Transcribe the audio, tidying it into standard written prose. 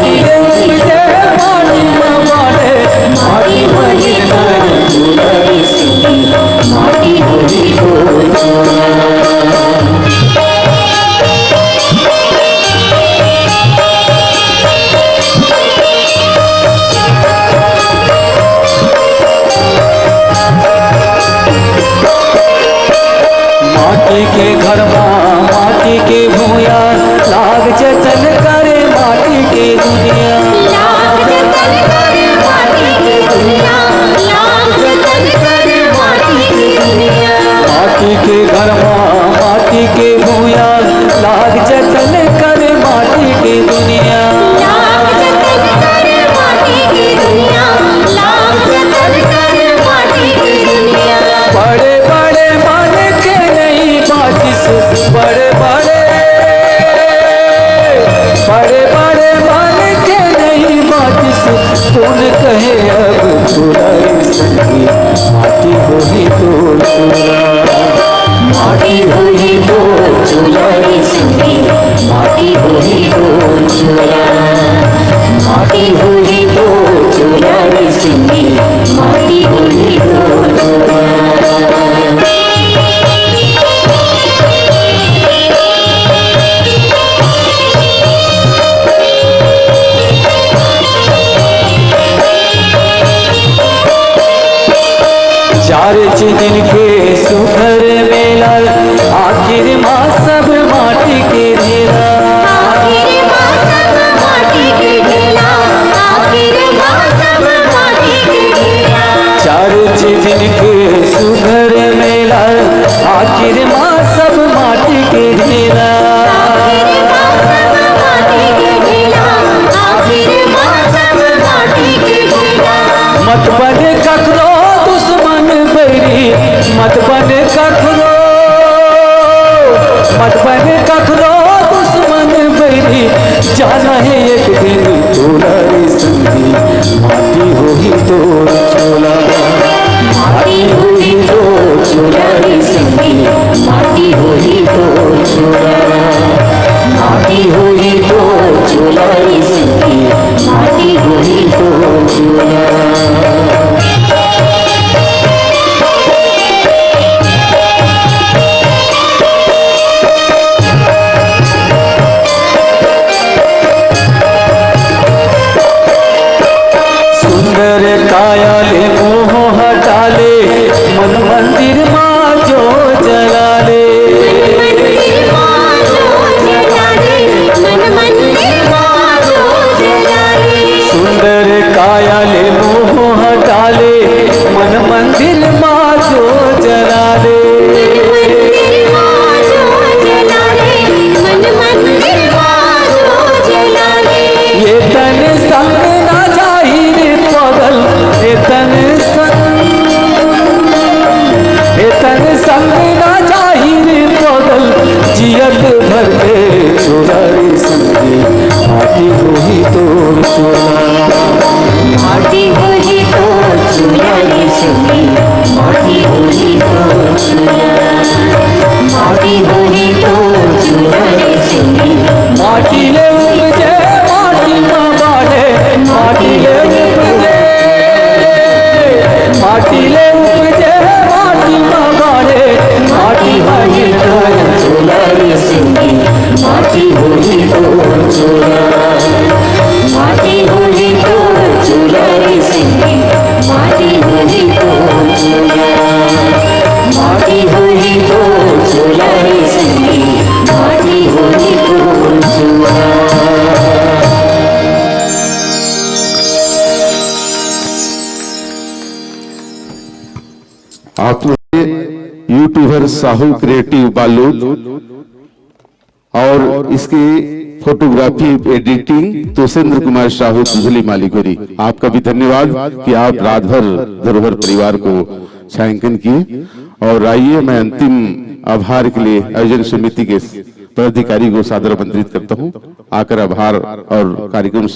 माटी ले उपजे माटी में बाड़े माटी भई नर दुलरी सिंधी माटी होई तोर चोला। माटी के घर माटी के भूया लाग जतन करे माटी के दुनिया लाग जतन करे माटी की दुनिया लाग जतन करे माटी की दुनिया। माटी के घर माटी के भूया लाग जतन करे माटी के दुनिया लाग जतन करे माटी की दुनिया लाग जतन करे माटी की दुनिया। बड़े बड़े मन के नहीं बाजिस बड़े बड़े मन के नहीं बाजिस कौन कहे अब चुराई संगी माटी होई तोर चोला। माटी होई तोर चुराई संगी माटी होई तोर चोला। माटी होई तोर चुराई संगी माटी होई तोर चोला। चार दिन के सुखर मेला आखिर माँ सब माटी के ढेला आखिर माँ सब माटी की ढेला आखिर माँ सब माटी की ढेला। चार दिन के सुखर मेला आखिर माँ सब माटी के ढेला आखिर माँ सब माटी की ढेला आखिर माँ सब माटी की ढेला। मत बने कखरो दुश्मन बैरी मत बने कखरो दुश्मन बैरी जाना है एक दिन तोलारी संगी माटी होई तोर चोला। माटी होई तोर चोलारी संगी माटी होई तोर चोला। माटी होई तोर चोलारी संगी माटी होई तोर चोला। सुंदर काया ले मोह हटा ले मन मंदिर माँ जो जला ले। मंदिर माँ जो जला ले मन मंदिर माँ जो जला ले। सुंदर काया ले मोह हटा ले मन मंदिर माँ जो जला ले। मंदिर माँ जो जला ले मन मंदिर माँ जो जला ले। ये तन संग ना जाहिर पगल ये तन संग ना जाहिर पगल जियत भर के चोराई संगी माटी होई तोर चोला। माटी होई तोर चुराई संगी माटी होई तोर चोला। माटी होई तोर चुराई संगी माटी ले उपजे माटी में बाड़े माटी ले उपजे माटी ले उपजे माटी में बाड़े माटी होई तोर चोलारी सिंगी माटी होई तोर चोला। माटी होई तोर चुराई संगी माटी होई तोर चोला। माटी होई तोर चुराई संगी माटी होई तोर चोला। आपने यूट्यूबर साहू क्रिएटिव बालूद और इसकी फोटोग्राफी एडिटिंग तोसेंद्र कुमार साहू बिजली मालिकोरी। आपका भी धन्यवाद कि आप रात भर धरोहर परिवार को छायांकन किए। और आइए मैं अंतिम आभार के लिए आयोजन समिति के पदाधिकारी को सादर आमंत्रित करता हूं, आकर आभार और कार्यक्रम